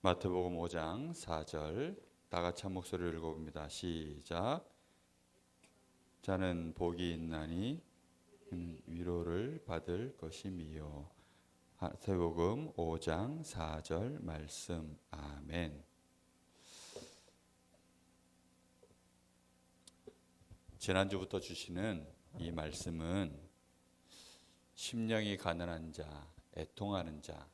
마태복음 5장 4절 다 같이 한 목소리로 읽어봅니다. 시작. 자는 복이 있나니 위로를 받을 것임이요. 마태복음 5장 4절 말씀. 아멘. 지난주부터 주시는 이 말씀은 심령이 가난한 자, 애통하는 자,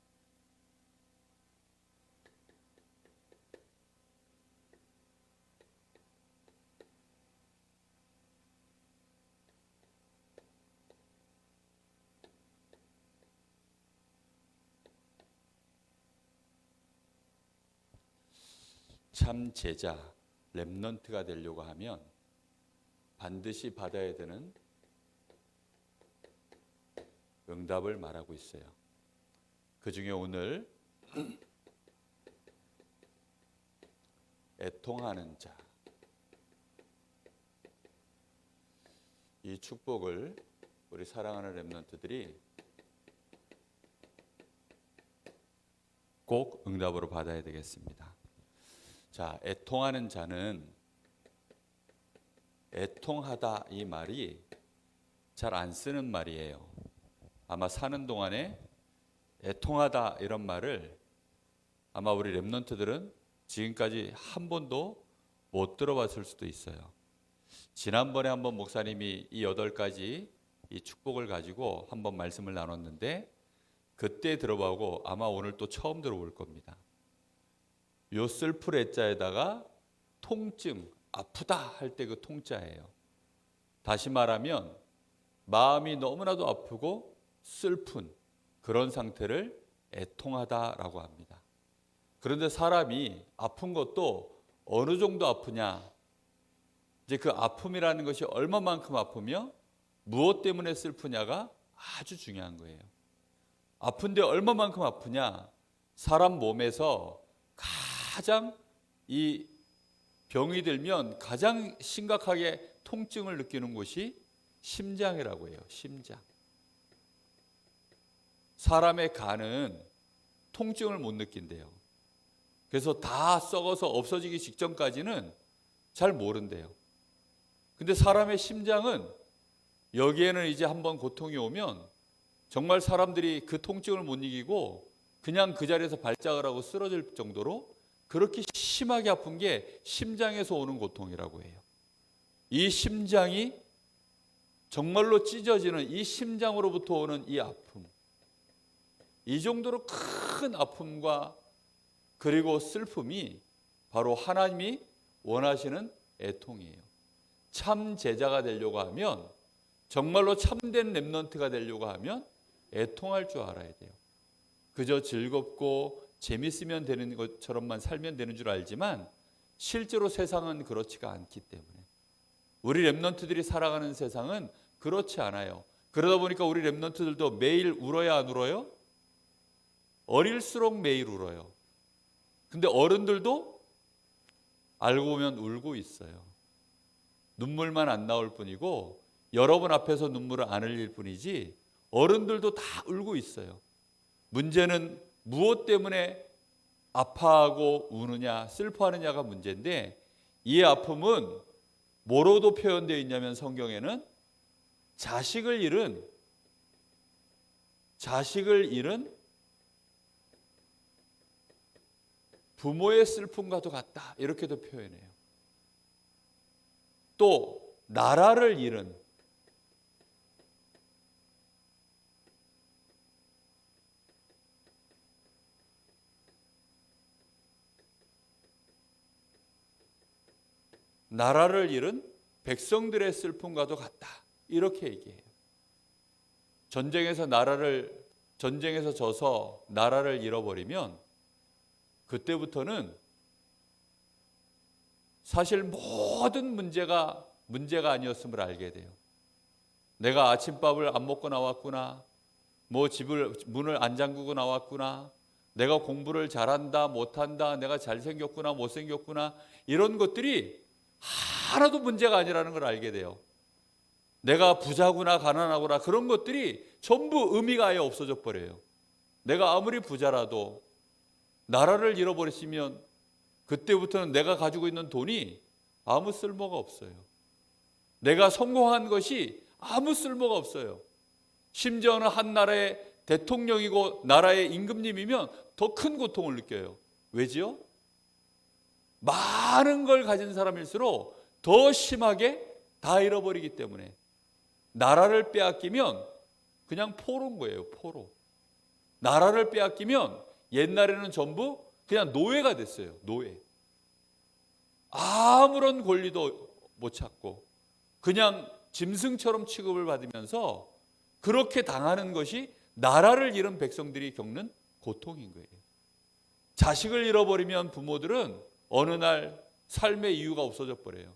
참 제자, 렘넌트가 되려고 하면 반드시 받아야 되는 응답을 말하고 있어요. 그 중에 오늘 애통하는 자, 이 축복을 우리 사랑하는 렘넌트들이 꼭 응답으로 받아야 되겠습니다. 자, 애통하는 자는 애통하다 이 말이 잘 안 쓰는 말이에요. 아마 사는 동안에 애통하다 이런 말을 아마 우리 렘넌트들은 지금까지 한 번도 못 들어봤을 수도 있어요. 지난번에 한번 목사님이 이 8가지 이 축복을 가지고 한번 말씀을 나눴는데 그때 들어보고 아마 오늘 또 처음 들어볼 겁니다. 요 슬플 애자에다가 통증, 아프다 할 때 그 통자예요. 다시 말하면 마음이 너무나도 아프고 슬픈 그런 상태를 애통하다라고 합니다. 그런데 사람이 아픈 것도 어느 정도 아프냐? 이제 그 아픔이라는 것이 얼마만큼 아프며 무엇 때문에 슬프냐가 아주 중요한 거예요. 아픈데 얼마만큼 아프냐? 사람 몸에서 가장 이 병이 들면 가장 심각하게 통증을 느끼는 곳이 심장이라고 해요. 심장. 사람의 간은 통증을 못 느낀대요. 그래서 다 썩어서 없어지기 직전까지는 잘 모른대요. 근데 사람의 심장은 여기에는 이제 한번 고통이 오면 정말 사람들이 그 통증을 못 이기고 그냥 그 자리에서 발작을 하고 쓰러질 정도로 그렇게 심하게 아픈 게 심장에서 오는 고통이라고 해요. 이 심장이 정말로 찢어지는 이 심장으로부터 오는 이 아픔, 이 정도로 큰 아픔과 그리고 슬픔이 바로 하나님이 원하시는 애통이에요. 참 제자가 되려고 하면, 정말로 참된 렘넌트가 되려고 하면 애통할 줄 알아야 돼요. 그저 즐겁고 재밌으면 되는 것처럼만 살면 되는 줄 알지만 실제로 세상은 그렇지가 않기 때문에 우리 렘넌트들이 살아가는 세상은 그렇지 않아요. 그러다 보니까 우리 렘넌트들도 매일 울어야 안 울어요? 어릴수록 매일 울어요. 근데 어른들도 알고 보면 울고 있어요. 눈물만 안 나올 뿐이고 여러분 앞에서 눈물을 안 흘릴 뿐이지 어른들도 다 울고 있어요. 문제는 무엇 때문에 아파하고 우느냐, 슬퍼하느냐가 문제인데 이 아픔은 뭐로도 표현되어 있냐면 성경에는 자식을 잃은 부모의 슬픔과도 같다 이렇게도 표현해요. 또 나라를 잃은 백성들의 슬픔과도 같다. 이렇게 얘기해요. 전쟁에서 져서 나라를 잃어버리면 그때부터는 사실 모든 문제가 아니었음을 알게 돼요. 내가 아침밥을 안 먹고 나왔구나. 문을 안 잠그고 나왔구나. 내가 공부를 잘한다, 못한다. 내가 잘생겼구나, 못생겼구나. 이런 것들이 하나도 문제가 아니라는 걸 알게 돼요. 내가 부자구나 가난하구나 그런 것들이 전부 의미가 아예 없어져 버려요. 내가 아무리 부자라도 나라를 잃어버리시면 그때부터는 내가 가지고 있는 돈이 아무 쓸모가 없어요. 내가 성공한 것이 아무 쓸모가 없어요. 심지어는 한 나라의 대통령이고 나라의 임금님이면 더 큰 고통을 느껴요. 왜지요? 많은 걸 가진 사람일수록 더 심하게 다 잃어버리기 때문에. 나라를 빼앗기면 그냥 포로인 거예요. 포로. 나라를 빼앗기면 옛날에는 전부 그냥 노예가 됐어요. 노예. 아무런 권리도 못 찾고 그냥 짐승처럼 취급을 받으면서 그렇게 당하는 것이 나라를 잃은 백성들이 겪는 고통인 거예요. 자식을 잃어버리면 부모들은 어느 날 삶의 이유가 없어져 버려요.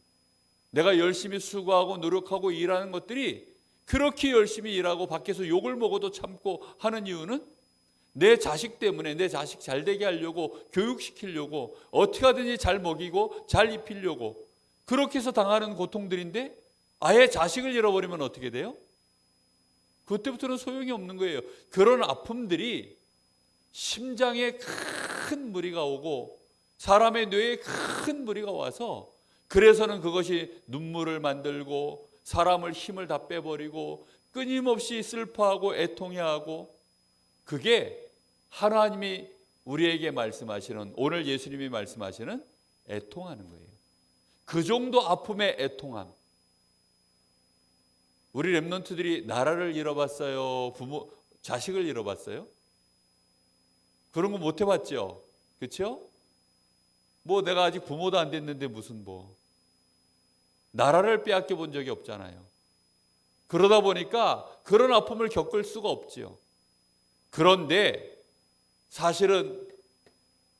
내가 열심히 수고하고 노력하고 일하는 것들이 그렇게 열심히 일하고 밖에서 욕을 먹어도 참고 하는 이유는 내 자식 때문에, 내 자식 잘 되게 하려고, 교육시키려고, 어떻게 하든지 잘 먹이고 잘 입히려고 그렇게 해서 당하는 고통들인데, 아예 자식을 잃어버리면 어떻게 돼요? 그때부터는 소용이 없는 거예요. 그런 아픔들이 심장에 큰 무리가 오고 사람의 뇌에 큰 무리가 와서, 그래서는 그것이 눈물을 만들고 사람을 힘을 다 빼버리고 끊임없이 슬퍼하고 애통해하고, 그게 하나님이 우리에게 말씀하시는, 오늘 예수님이 말씀하시는 애통하는 거예요. 그 정도 아픔의 애통함. 우리 렘넌트들이 나라를 잃어봤어요? 자식을 잃어봤어요? 그런 거 못 해봤죠? 그렇죠? 내가 아직 부모도 안 됐는데 무슨 나라를 빼앗겨 본 적이 없잖아요. 그러다 보니까 그런 아픔을 겪을 수가 없지요. 그런데 사실은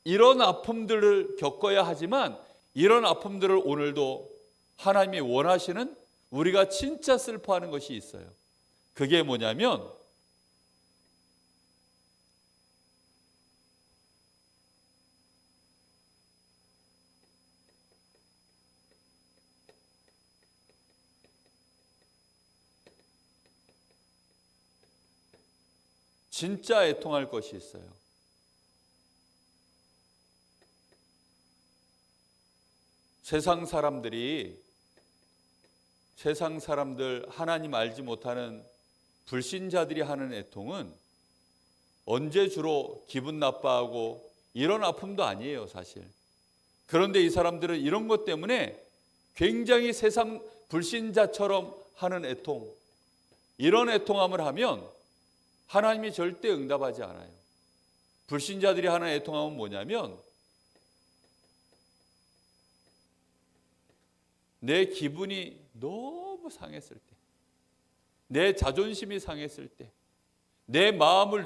이런 아픔들을 겪어야 하지만, 이런 아픔들을 오늘도 하나님이 원하시는, 우리가 진짜 슬퍼하는 것이 있어요. 그게 뭐냐면, 진짜 애통할 것이 있어요. 세상 사람들, 하나님 알지 못하는 불신자들이 하는 애통은 언제 주로 기분 나빠하고 이런 아픔도 아니에요, 사실. 그런데 이 사람들은 이런 것 때문에 굉장히 세상 불신자처럼 하는 애통, 이런 애통함을 하면 하나님이 절대 응답하지 않아요. 불신자들이 하는 애통함은 뭐냐면, 내 기분이 너무 상했을 때, 내 자존심이 상했을 때, 내 마음을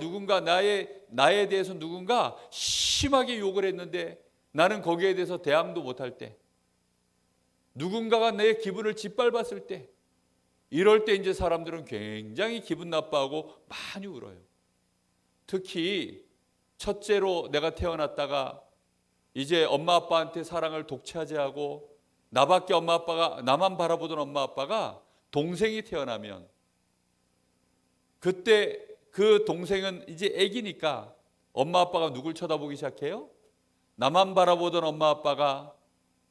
나에 대해서 누군가 심하게 욕을 했는데 나는 거기에 대해서 대항도 못할 때, 누군가가 내 기분을 짓밟았을 때, 이럴 때 이제 사람들은 굉장히 기분 나빠하고 많이 울어요. 특히 첫째로 내가 태어났다가 이제 엄마 아빠한테 사랑을 독차지하고 나만 바라보던 엄마 아빠가 동생이 태어나면, 그때 그 동생은 이제 애기니까 엄마 아빠가 누굴 쳐다보기 시작해요? 나만 바라보던 엄마 아빠가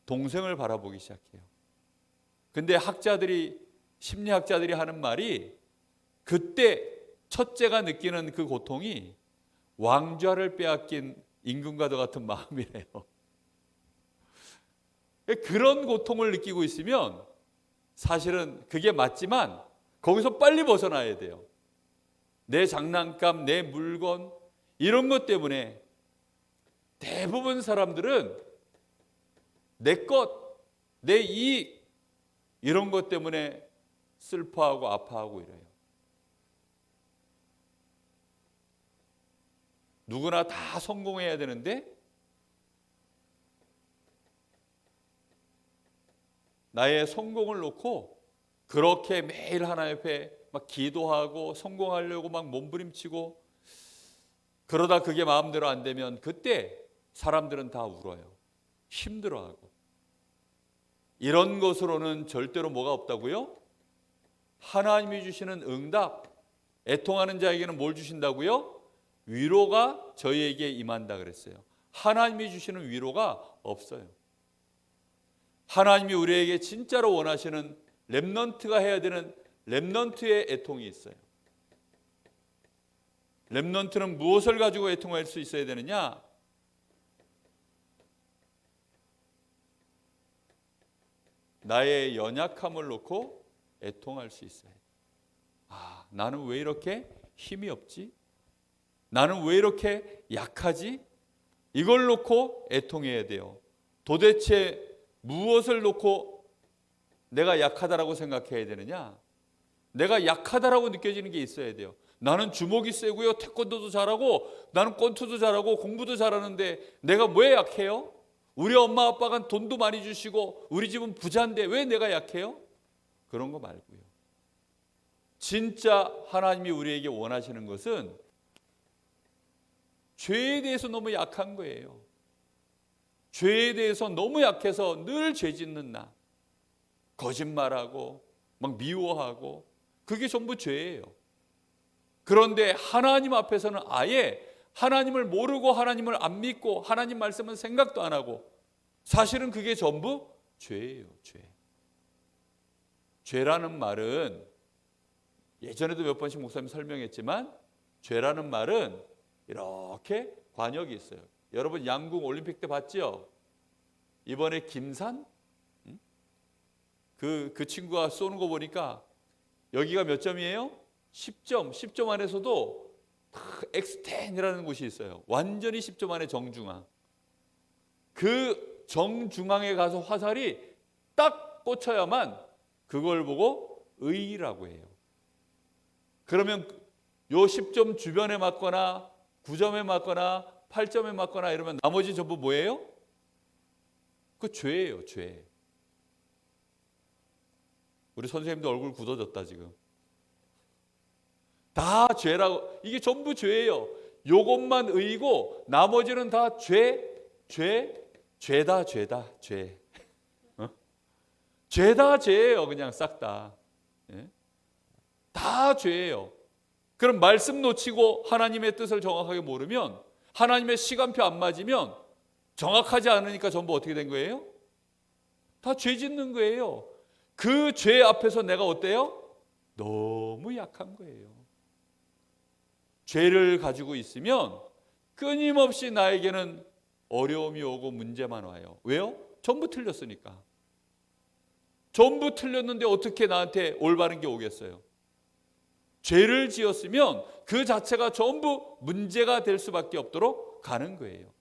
동생을 바라보기 시작해요. 근데 심리학자들이 하는 말이, 그때 첫째가 느끼는 그 고통이 왕좌를 빼앗긴 임금과도 같은 마음이래요. 그런 고통을 느끼고 있으면 사실은 그게 맞지만 거기서 빨리 벗어나야 돼요. 내 장난감, 내 물건, 이런 것 때문에 대부분 사람들은 내 것, 내 이익, 이런 것 때문에 슬퍼하고 아파하고 이래요. 누구나 다 성공해야 되는데 나의 성공을 놓고 그렇게 매일 하나님 앞에 막 기도하고 성공하려고 막 몸부림치고, 그러다 그게 마음대로 안 되면 그때 사람들은 다 울어요. 힘들어하고. 이런 것으로는 절대로 뭐가 없다고요? 하나님이 주시는 응답, 애통하는 자에게는 뭘 주신다고요? 위로가 저희에게 임한다 그랬어요. 하나님이 주시는 위로가 없어요. 하나님이 우리에게 진짜로 원하시는 렘넌트가 해야 되는 렘넌트의 애통이 있어요. 렘넌트는 무엇을 가지고 애통할 수 있어야 되느냐? 나의 연약함을 놓고 애통할 수 있어요. 아, 나는 왜 이렇게 힘이 없지? 나는 왜 이렇게 약하지? 이걸 놓고 애통해야 돼요. 도대체 무엇을 놓고 내가 약하다라고 생각해야 되느냐? 내가 약하다라고 느껴지는 게 있어야 돼요. 나는 주먹이 세고요, 태권도도 잘하고, 나는 권투도 잘하고, 공부도 잘하는데 내가 왜 약해요? 우리 엄마 아빠가 돈도 많이 주시고 우리 집은 부자인데 왜 내가 약해요? 그런 거 말고요. 진짜 하나님이 우리에게 원하시는 것은 죄에 대해서 너무 약한 거예요. 죄에 대해서 너무 약해서 늘 죄 짓는 나, 거짓말하고 막 미워하고, 그게 전부 죄예요. 그런데 하나님 앞에서는 아예 하나님을 모르고 하나님을 안 믿고 하나님 말씀은 생각도 안 하고, 사실은 그게 전부 죄예요. 죄. 죄라는 말은 예전에도 몇 번씩 목사님 설명했지만, 죄라는 말은 이렇게 관역이 있어요. 여러분 양궁 올림픽 때 봤죠? 이번에 김산? 그 친구가 쏘는 거 보니까 여기가 몇 점이에요? 10점. 10점 안에서도 X10이라는 곳이 있어요. 완전히 10점 안에 정중앙. 그 정중앙에 가서 화살이 딱 꽂혀야만 그걸 보고 의라고 해요. 그러면 요 10점 주변에 맞거나 9점에 맞거나 8점에 맞거나 이러면 나머지 전부 뭐예요? 그 죄예요. 죄. 우리 선생님도 얼굴 굳어졌다 지금. 다 죄라고. 이게 전부 죄예요. 요것만 의고 나머지는 다 죄. 죄다. 죄. 죄다 죄예요. 그냥 싹 다. 예? 다 죄예요. 그럼 말씀 놓치고 하나님의 뜻을 정확하게 모르면, 하나님의 시간표 안 맞으면, 정확하지 않으니까 전부 어떻게 된 거예요? 다 죄 짓는 거예요. 그 죄 앞에서 내가 어때요? 너무 약한 거예요. 죄를 가지고 있으면 끊임없이 나에게는 어려움이 오고 문제만 와요. 왜요? 전부 틀렸으니까. 전부 틀렸는데 어떻게 나한테 올바른 게 오겠어요? 죄를 지었으면 그 자체가 전부 문제가 될 수밖에 없도록 가는 거예요.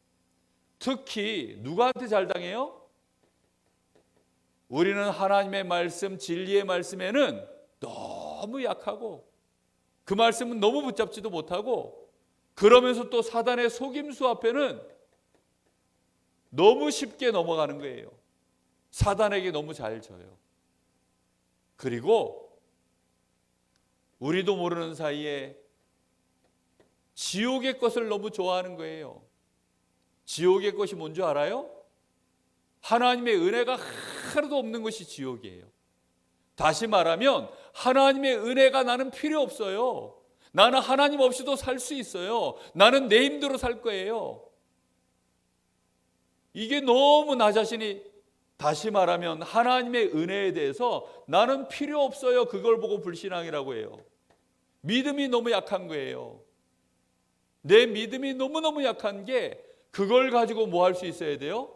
특히 누구한테 잘 당해요? 우리는 하나님의 말씀, 진리의 말씀에는 너무 약하고, 그 말씀은 너무 붙잡지도 못하고, 그러면서 또 사단의 속임수 앞에는 너무 쉽게 넘어가는 거예요. 사단에게 너무 잘 져요. 그리고 우리도 모르는 사이에 지옥의 것을 너무 좋아하는 거예요. 지옥의 것이 뭔지 알아요? 하나님의 은혜가 하나도 없는 것이 지옥이에요. 다시 말하면 하나님의 은혜가 나는 필요 없어요. 나는 하나님 없이도 살 수 있어요. 나는 내 힘대로 살 거예요. 이게 너무 나 자신이, 다시 말하면 하나님의 은혜에 대해서 나는 필요 없어요. 그걸 보고 불신앙이라고 해요. 믿음이 너무 약한 거예요. 내 믿음이 너무너무 약한 게, 그걸 가지고 뭐 할 수 있어야 돼요?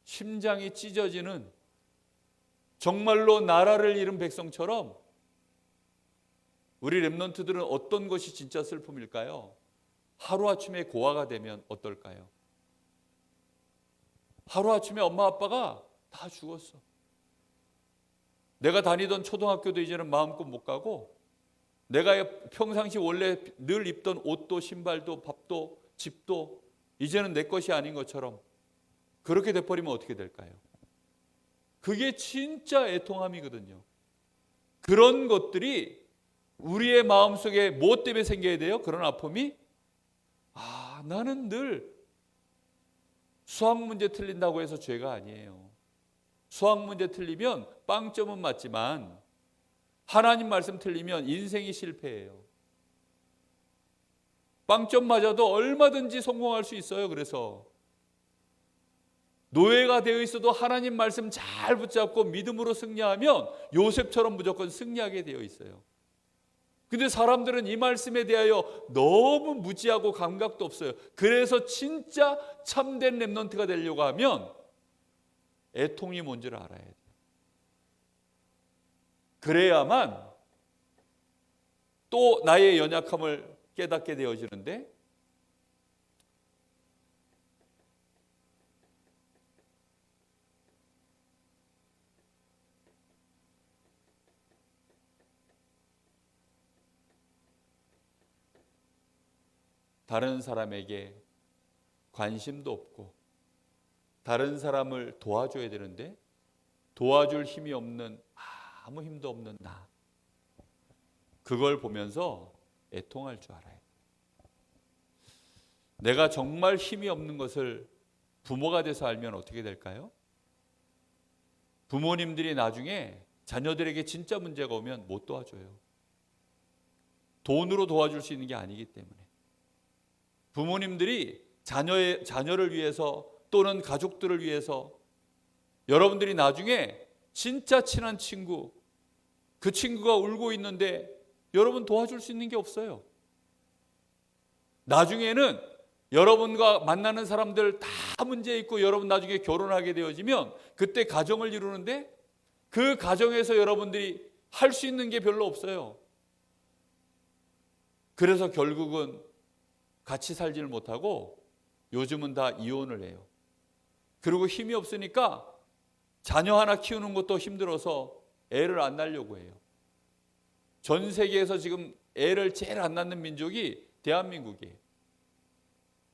심장이 찢어지는, 정말로 나라를 잃은 백성처럼 우리 렘넌트들은 어떤 것이 진짜 슬픔일까요? 하루아침에 고아가 되면 어떨까요? 하루아침에 엄마 아빠가 다 죽었어. 내가 다니던 초등학교도 이제는 마음껏 못 가고, 내가 평상시 원래 늘 입던 옷도 신발도 밥도 집도 이제는 내 것이 아닌 것처럼 그렇게 돼버리면 어떻게 될까요? 그게 진짜 애통함이거든요. 그런 것들이 우리의 마음속에 무엇 때문에 생겨야 돼요? 그런 아픔이? 나는 늘 수학 문제 틀린다고 해서 죄가 아니에요. 수학 문제 틀리면 빵점은 맞지만 하나님 말씀 틀리면 인생이 실패예요. 빵점 맞아도 얼마든지 성공할 수 있어요. 그래서 노예가 되어 있어도 하나님 말씀 잘 붙잡고 믿음으로 승리하면 요셉처럼 무조건 승리하게 되어 있어요. 근데 사람들은 이 말씀에 대하여 너무 무지하고 감각도 없어요. 그래서 진짜 참된 렘넌트가 되려고 하면 애통이 뭔지를 알아야 돼요. 그래야만 또 나의 연약함을 깨닫게 되어지는데, 다른 사람에게 관심도 없고 다른 사람을 도와줘야 되는데 도와줄 힘이 없는, 아무 힘도 없는 나, 그걸 보면서 애통할 줄 알아요. 내가 정말 힘이 없는 것을 부모가 돼서 알면 어떻게 될까요? 부모님들이 나중에 자녀들에게 진짜 문제가 오면 못 도와줘요. 돈으로 도와줄 수 있는 게 아니기 때문에. 부모님들이 자녀를 위해서 또는 가족들을 위해서, 여러분들이 나중에 진짜 친한 친구, 그 친구가 울고 있는데 여러분 도와줄 수 있는 게 없어요. 나중에는 여러분과 만나는 사람들 다 문제 있고 여러분 나중에 결혼하게 되어지면 그때 가정을 이루는데 그 가정에서 여러분들이 할 수 있는 게 별로 없어요. 그래서 결국은 같이 살지를 못하고 요즘은 다 이혼을 해요. 그리고 힘이 없으니까 자녀 하나 키우는 것도 힘들어서 애를 안 낳으려고 해요. 전 세계에서 지금 애를 제일 안 낳는 민족이 대한민국이에요.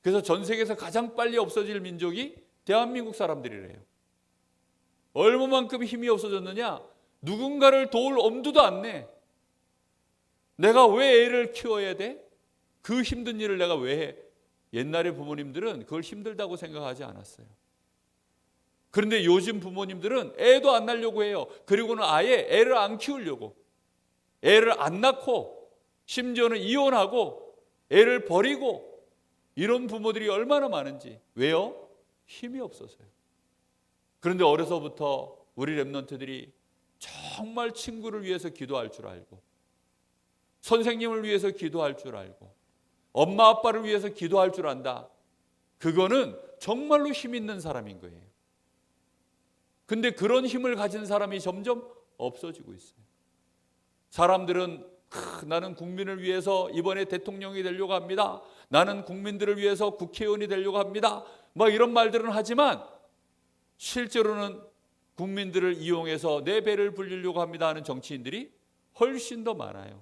그래서 전 세계에서 가장 빨리 없어질 민족이 대한민국 사람들이래요. 얼마만큼 힘이 없어졌느냐? 누군가를 도울 엄두도 안 내. 내가 왜 애를 키워야 돼? 그 힘든 일을 내가 왜 해? 옛날에 부모님들은 그걸 힘들다고 생각하지 않았어요. 그런데 요즘 부모님들은 애도 안 낳으려고 해요. 그리고는 아예 애를 안 키우려고, 애를 안 낳고 심지어는 이혼하고 애를 버리고, 이런 부모들이 얼마나 많은지. 왜요? 힘이 없어서요. 그런데 어려서부터 우리 렘넌트들이 정말 친구를 위해서 기도할 줄 알고, 선생님을 위해서 기도할 줄 알고, 엄마 아빠를 위해서 기도할 줄 안다. 그거는 정말로 힘 있는 사람인 거예요. 근데 그런 힘을 가진 사람이 점점 없어지고 있어요. 사람들은 나는 국민을 위해서 이번에 대통령이 되려고 합니다. 나는 국민들을 위해서 국회의원이 되려고 합니다. 막 이런 말들은 하지만 실제로는 국민들을 이용해서 내 배를 불리려고 합니다 하는 정치인들이 훨씬 더 많아요.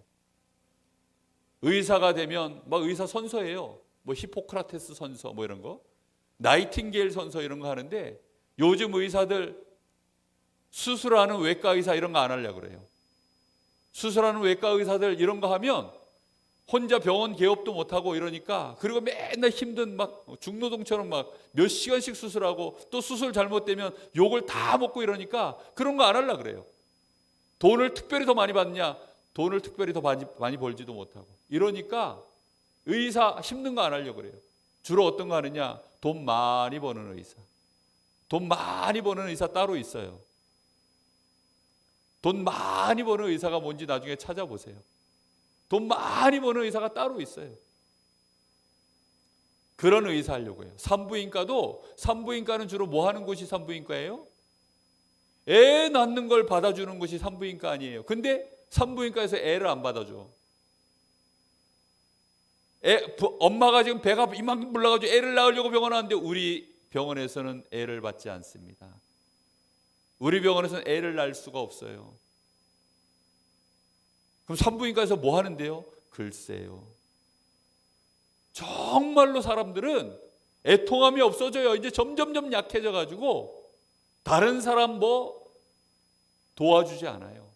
의사가 되면 막 의사 선서예요. 뭐 히포크라테스 선서 뭐 이런 거, 나이팅게일 선서 이런 거 하는데 요즘 의사들 수술하는 외과 의사 이런 거 안 하려고 그래요. 수술하는 외과 의사들 이런 거 하면 혼자 병원 개업도 못하고 이러니까, 그리고 맨날 힘든 막 중노동처럼 막 몇 시간씩 수술하고 또 수술 잘못되면 욕을 다 먹고 이러니까 그런 거 안 하려고 그래요. 돈을 특별히 더 많이 받냐? 돈을 특별히 더 많이 벌지도 못하고 이러니까 의사 힘든 거 안 하려고 그래요. 주로 어떤 거 하느냐? 돈 많이 버는 의사. 돈 많이 버는 의사 따로 있어요. 돈 많이 버는 의사가 뭔지 나중에 찾아보세요. 돈 많이 버는 의사가 따로 있어요. 그런 의사 하려고 해요. 산부인과는 주로 뭐 하는 곳이 산부인과예요? 애 낳는 걸 받아주는 곳이 산부인과 아니에요. 근데 산부인과에서 애를 안 받아줘. 엄마가 지금 배가 이만큼 불러가지고 애를 낳으려고 병원 왔는데 우리 병원에서는 애를 받지 않습니다. 우리 병원에서는 애를 낳을 수가 없어요. 그럼 산부인과에서 뭐 하는데요? 글쎄요. 정말로 사람들은 애통함이 없어져요. 이제 점점점 약해져 가지고 다른 사람 뭐 도와주지 않아요.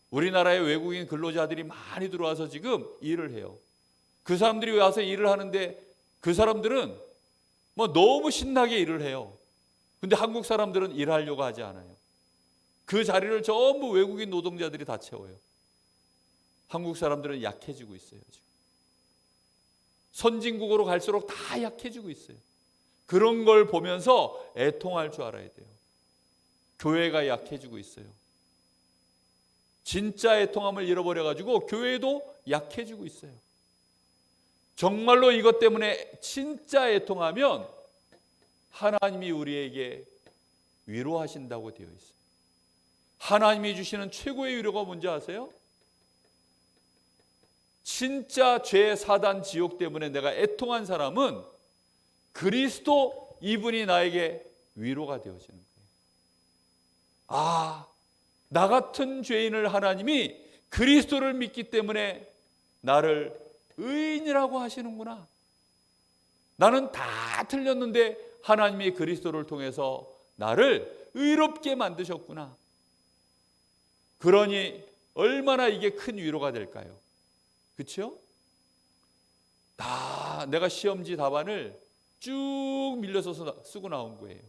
우리나라에 외국인 근로자들이 많이 들어와서 지금 일을 해요. 그 사람들이 와서 일을 하는데 그 사람들은 뭐 너무 신나게 일을 해요. 근데 한국 사람들은 일하려고 하지 않아요. 그 자리를 전부 외국인 노동자들이 다 채워요. 한국 사람들은 약해지고 있어요, 지금. 선진국으로 갈수록 다 약해지고 있어요. 그런 걸 보면서 애통할 줄 알아야 돼요. 교회가 약해지고 있어요. 진짜 애통함을 잃어버려가지고 교회도 약해지고 있어요. 정말로 이것 때문에 진짜 애통하면 하나님이 우리에게 위로하신다고 되어 있어요. 하나님이 주시는 최고의 위로가 뭔지 아세요? 진짜 죄, 사단, 지옥 때문에 내가 애통한 사람은 그리스도 이분이 나에게 위로가 되어지는 거예요. 아, 나 같은 죄인을 하나님이 그리스도를 믿기 때문에 나를 의인이라고 하시는구나. 나는 다 틀렸는데 하나님이 그리스도를 통해서 나를 의롭게 만드셨구나. 그러니 얼마나 이게 큰 위로가 될까요? 그렇죠? 다 내가 시험지 답안을 쭉 밀려서 쓰고 나온 거예요.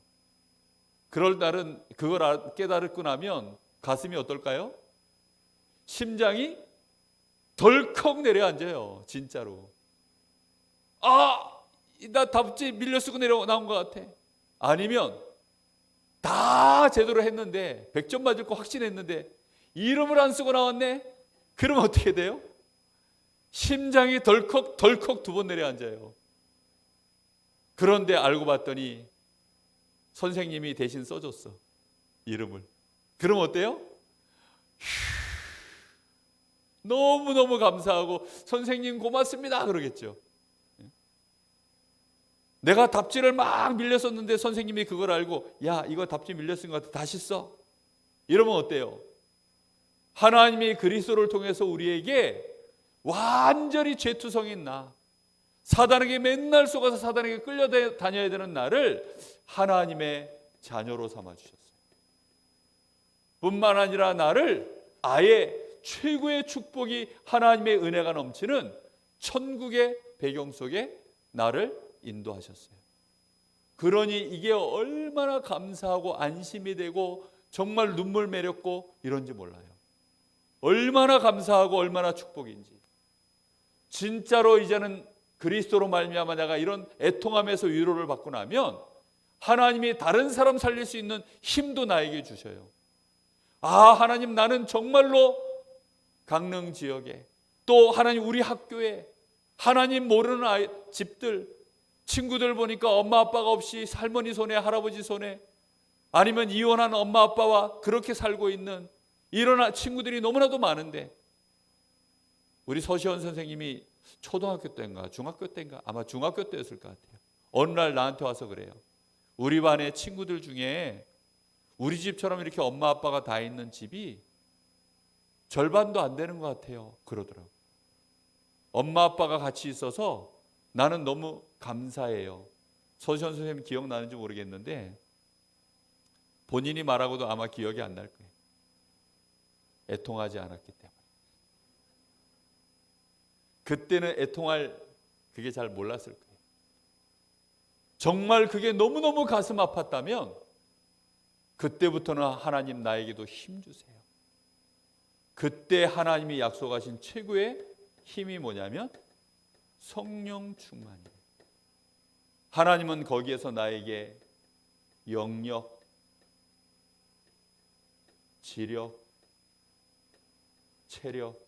그럴 날은 그걸 깨달고 나면 가슴이 어떨까요? 심장이 덜컥 내려앉아요. 진짜로. 아, 나 답지 밀려 쓰고 나온 것 같아. 아니면 다 제대로 했는데 100점 맞을 거 확신했는데 이름을 안 쓰고 나왔네? 그러면 어떻게 돼요? 심장이 덜컥 두 번 내려앉아요. 그런데 알고 봤더니 선생님이 대신 써줬어. 이름을. 그럼 어때요? 너무너무 감사하고 선생님 고맙습니다 그러겠죠. 내가 답지를 막 밀렸었는데 선생님이 그걸 알고 야, 이거 답지 밀렸은 것 같아. 다시 써. 이러면 어때요? 하나님이 그리스도를 통해서 우리에게 완전히 죄투성인 나, 사단에게 맨날 속아서 사단에게 끌려다녀야 되는 나를 하나님의 자녀로 삼아주셨어요. 뿐만 아니라 나를 아예 최고의 축복이 하나님의 은혜가 넘치는 천국의 배경 속에 나를 인도하셨어요. 그러니 이게 얼마나 감사하고 안심이 되고 정말 눈물 매렸고 이런지 몰라요. 얼마나 감사하고 얼마나 축복인지. 진짜로 이제는 그리스도로 말미암아 내가 이런 애통함에서 위로를 받고 나면 하나님이 다른 사람 살릴 수 있는 힘도 나에게 주셔요. 아, 하나님, 나는 정말로 강릉 지역에 또 하나님 우리 학교에 하나님 모르는 집들 친구들 보니까 엄마 아빠가 없이 할머니 손에 할아버지 손에 아니면 이혼한 엄마 아빠와 그렇게 살고 있는 이런 친구들이 너무나도 많은데 우리 서시원 선생님이 초등학교 때인가 중학교 때인가 아마 중학교 때였을 것 같아요. 어느 날 나한테 와서 그래요. 우리 반의 친구들 중에 우리 집처럼 이렇게 엄마 아빠가 다 있는 집이 절반도 안 되는 것 같아요. 그러더라고요. 엄마 아빠가 같이 있어서 나는 너무 감사해요. 서시원 선생님 기억나는지 모르겠는데 본인이 말하고도 아마 기억이 안 날 거예요. 애통하지 않았기 때문에. 그때는 애통할 그게 잘 몰랐을 거예요. 정말 그게 너무너무 가슴 아팠다면 그때부터는 하나님 나에게도 힘 주세요. 그때 하나님이 약속하신 최고의 힘이 뭐냐면 성령 충만이에요. 하나님은 거기에서 나에게 영력, 지력, 체력,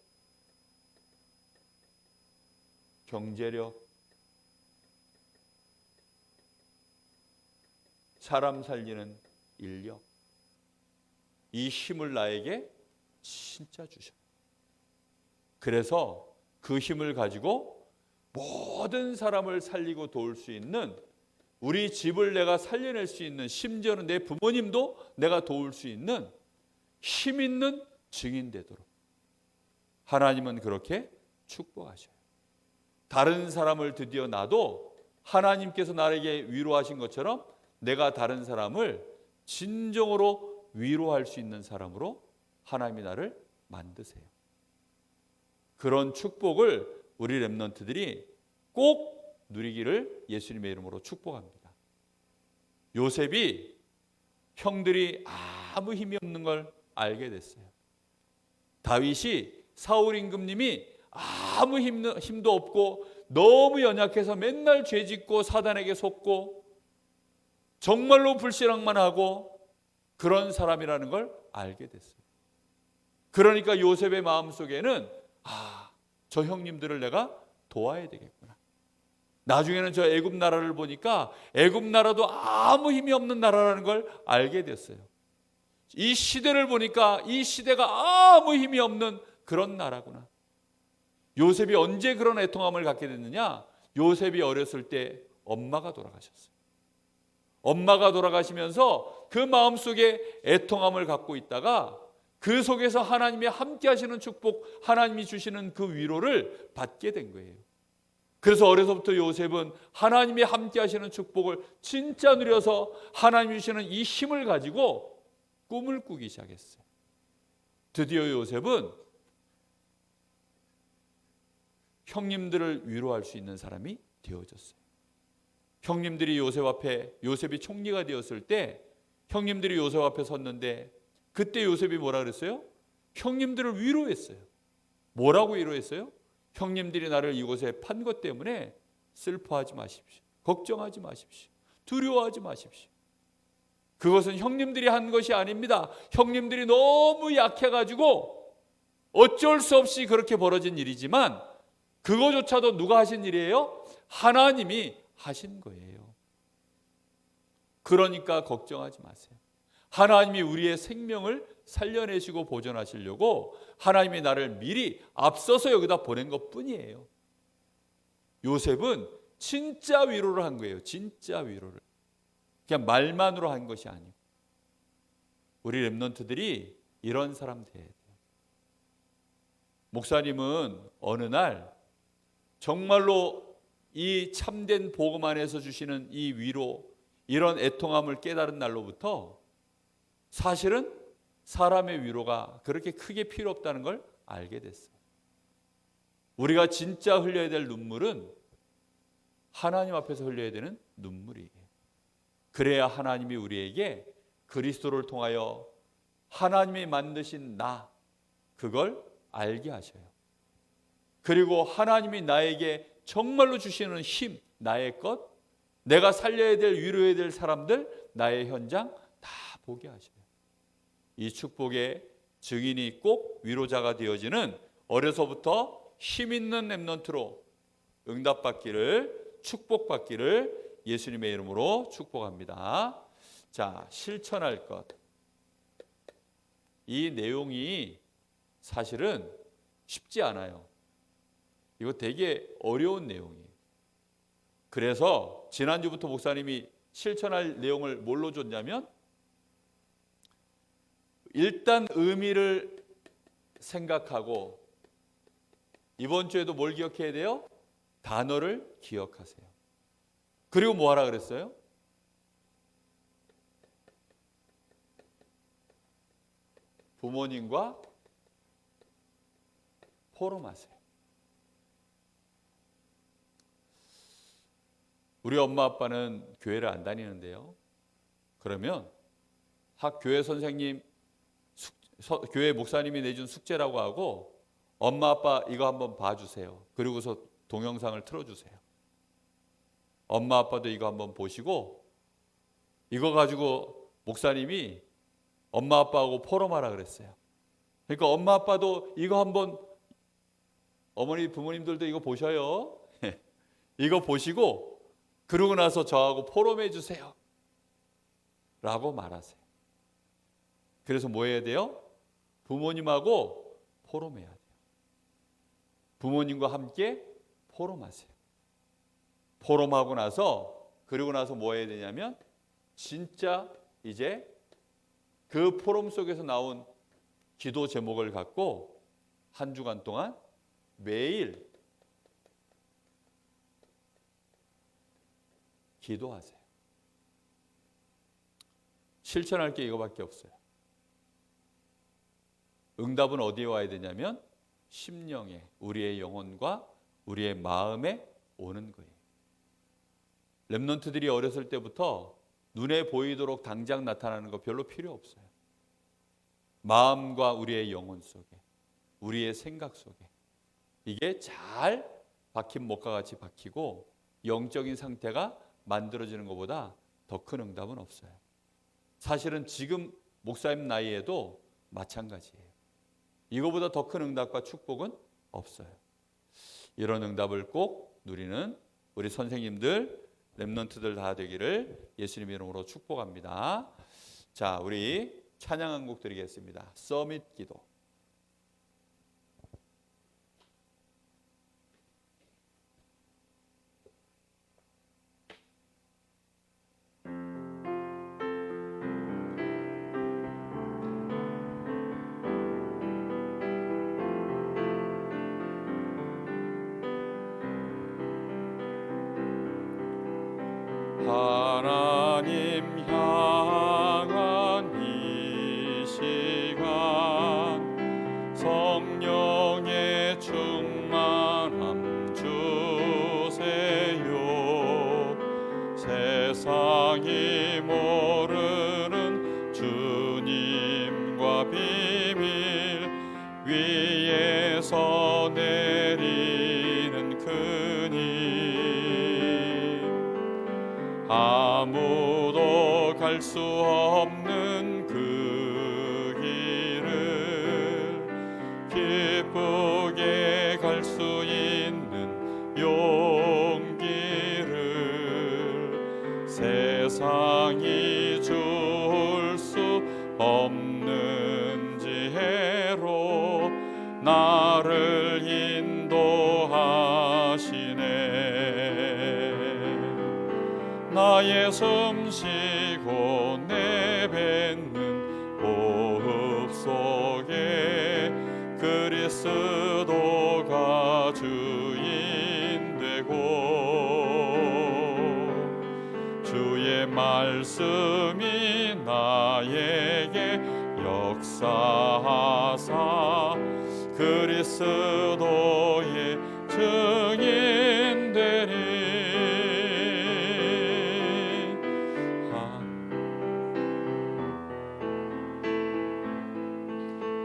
경제력, 사람 살리는 인력, 이 힘을 나에게 진짜 주셔요. 그래서 그 힘을 가지고 모든 사람을 살리고 도울 수 있는, 우리 집을 내가 살려낼 수 있는, 심지어는 내 부모님도 내가 도울 수 있는 힘 있는 증인 되도록 하나님은 그렇게 축복하셔요. 다른 사람을 드디어 나도 하나님께서 나에게 위로하신 것처럼 내가 다른 사람을 진정으로 위로할 수 있는 사람으로 하나님이 나를 만드세요. 그런 축복을 우리 렘넌트들이 꼭 누리기를 예수님의 이름으로 축복합니다. 요셉이 형들이 아무 힘이 없는 걸 알게 됐어요. 다윗이 사울 임금님이 아무 힘도 없고 너무 연약해서 맨날 죄짓고 사단에게 속고 정말로 불신앙만 하고 그런 사람이라는 걸 알게 됐어요. 그러니까 요셉의 마음속에는 저 형님들을 내가 도와야 되겠구나. 나중에는 저 애굽 나라를 보니까 애굽 나라도 아무 힘이 없는 나라라는 걸 알게 됐어요. 이 시대를 보니까 이 시대가 아무 힘이 없는 그런 나라구나. 요셉이 언제 그런 애통함을 갖게 됐느냐? 요셉이 어렸을 때 엄마가 돌아가셨어요. 엄마가 돌아가시면서 그 마음속에 애통함을 갖고 있다가 그 속에서 하나님이 함께 하시는 축복, 하나님이 주시는 그 위로를 받게 된 거예요. 그래서 어려서부터 요셉은 하나님이 함께 하시는 축복을 진짜 누려서 하나님이 주시는 이 힘을 가지고 꿈을 꾸기 시작했어요. 드디어 요셉은 형님들을 위로할 수 있는 사람이 되어졌어요. 형님들이 요셉이 총리가 되었을 때 형님들이 요셉 앞에 섰는데 그때 요셉이 뭐라 그랬어요? 형님들을 위로했어요. 뭐라고 위로했어요? 형님들이 나를 이곳에 판 것 때문에 슬퍼하지 마십시오. 걱정하지 마십시오. 두려워하지 마십시오. 그것은 형님들이 한 것이 아닙니다. 형님들이 너무 약해가지고 어쩔 수 없이 그렇게 벌어진 일이지만 그거조차도 누가 하신 일이에요? 하나님이 하신 거예요. 그러니까 걱정하지 마세요. 하나님이 우리의 생명을 살려내시고 보존하시려고 하나님이 나를 미리 앞서서 여기다 보낸 것뿐이에요. 요셉은 진짜 위로를 한 거예요. 진짜 위로를. 그냥 말만으로 한 것이 아니고. 우리 렘넌트들이 이런 사람 돼야 돼요. 목사님은 어느 날 정말로 이 참된 복음 안에서 주시는 이 위로, 이런 애통함을 깨달은 날로부터 사실은 사람의 위로가 그렇게 크게 필요 없다는 걸 알게 됐어요. 우리가 진짜 흘려야 될 눈물은 하나님 앞에서 흘려야 되는 눈물이에요. 그래야 하나님이 우리에게 그리스도를 통하여 하나님이 만드신 나, 그걸 알게 하셔요. 그리고 하나님이 나에게 정말로 주시는 힘, 나의 것, 내가 살려야 될, 위로해야 될 사람들, 나의 현장 다 보게 하셔요. 이 축복의 증인이 꼭 위로자가 되어지는 어려서부터 힘 있는 렘넌트로 응답받기를, 축복받기를 예수님의 이름으로 축복합니다. 자, 실천할 것. 이 내용이 사실은 쉽지 않아요. 이거 되게 어려운 내용이에요. 그래서 지난주부터 목사님이 실천할 내용을 뭘로 줬냐면 일단 의미를 생각하고 이번 주에도 뭘 기억해야 돼요? 단어를 기억하세요. 그리고 뭐 하라 그랬어요? 부모님과 포럼하세요. 우리 엄마 아빠는 교회를 안 다니는데요. 그러면 교회 선생님, 교회 목사님이 내준 숙제라고 하고 엄마 아빠 이거 한번 봐주세요. 그리고서 동영상을 틀어주세요. 엄마 아빠도 이거 한번 보시고 이거 가지고 목사님이 엄마 아빠하고 포럼하라 그랬어요. 그러니까 엄마 아빠도 이거 한번, 어머니 부모님들도 이거 보셔요. 이거 보시고 그러고 나서 저하고 포럼해 주세요 라고 말하세요. 그래서 뭐 해야 돼요? 부모님하고 포럼해야 돼요. 부모님과 함께 포럼하세요. 포럼하고 나서, 그리고 나서 뭐 해야 되냐면 진짜 이제 그 포럼 속에서 나온 기도 제목을 갖고 한 주간 동안 매일 기도하세요. 실천할 게 이거밖에 없어요. 응답은 어디에 와야 되냐면 심령에, 우리의 영혼과 우리의 마음에 오는 거예요. 렘넌트들이 어렸을 때부터 눈에 보이도록 당장 나타나는 거 별로 필요 없어요. 마음과 우리의 영혼 속에, 우리의 생각 속에 이게 잘 박힌 목과 같이 박히고 영적인 상태가 만들어지는 것보다 더 큰 응답은 없어요. 사실은 지금 목사님 나이에도 마찬가지예요. 이거보다 더 큰 응답과 축복은 없어요. 이런 응답을 꼭 누리는 우리 선생님들, 렘넌트들 다 되기를 예수님 이름으로 축복합니다. 자, 우리 찬양 한 곡 드리겠습니다. 서밋 기도. 하나님 향한 이 시간 성령의 충만함 주세요. 세상이 모르는 주님과 비밀 위에서 내리는 큰힘 아무도 갈 수 없는 그 길을 기쁘게 갈 수 있는 용기를 세상이 줄 수 없는 지혜로 나를 인도하시네. 나의 숨쉬고 내뱉는 호흡 속에 그리스도가 주인 되고 주의 말씀이 나에게 역사하사 그리스도의 증인 되리.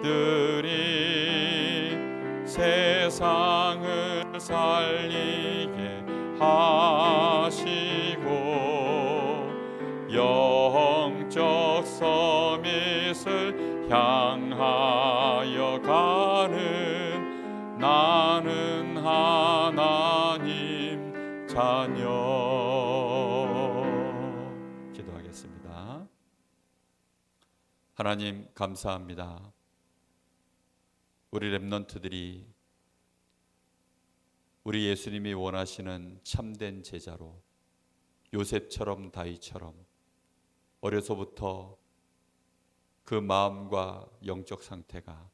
들이 세상을 살리게 하시고 영적 서밋을 향하여 가는 나는 하나님 자녀. 기도하겠습니다. 하나님 감사합니다. 우리 렘넌트들이 우리 예수님이 원하시는 참된 제자로 요셉처럼 다윗처럼 어려서부터 그 마음과 영적 상태가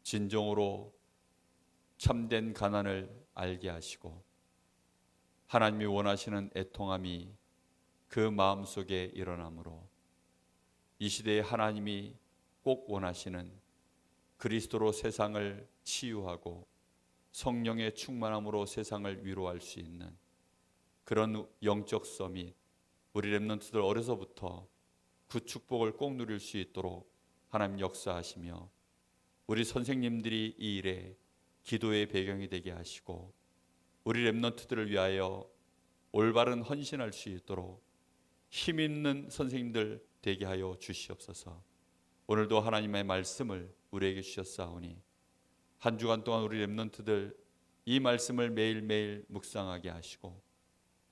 진정으로 참된 가난을 알게 하시고 하나님이 원하시는 애통함이 그 마음속에 일어나므로 이 시대에 하나님이 꼭 원하시는 그리스도로 세상을 치유하고 성령의 충만함으로 세상을 위로할 수 있는 그런 영적 서밋, 우리 렘넌트들 어려서부터 그 축복을 꼭 누릴 수 있도록 하나님 역사하시며 우리 선생님들이 이 일에 기도의 배경이 되게 하시고 우리 렘넌트들을 위하여 올바른 헌신할 수 있도록 힘 있는 선생님들 되게 하여 주시옵소서. 오늘도 하나님의 말씀을 우리에게 주셨사오니 한 주간 동안 우리 렘넌트들 이 말씀을 매일매일 묵상하게 하시고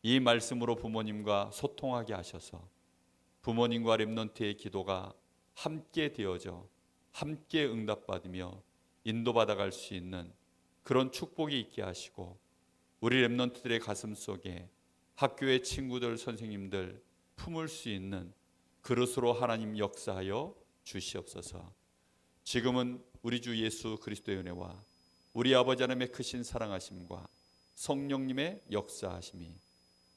이 말씀으로 부모님과 소통하게 하셔서 부모님과 렘넌트의 기도가 함께 되어져 함께 응답받으며 인도받아갈 수 있는 그런 축복이 있게 하시고 우리 렘넌트들의 가슴 속에 학교의 친구들, 선생님들 품을 수 있는 그릇으로 하나님 역사하여 주시옵소서. 지금은 우리 주 예수 그리스도의 은혜와 우리 아버지 하나님의 크신 사랑하심과 성령님의 역사하심이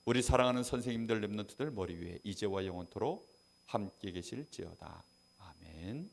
우리 사랑하는 선생님들 렘넌트들 머리 위에 이제와 영원토록 함께 계실지어다. 아멘.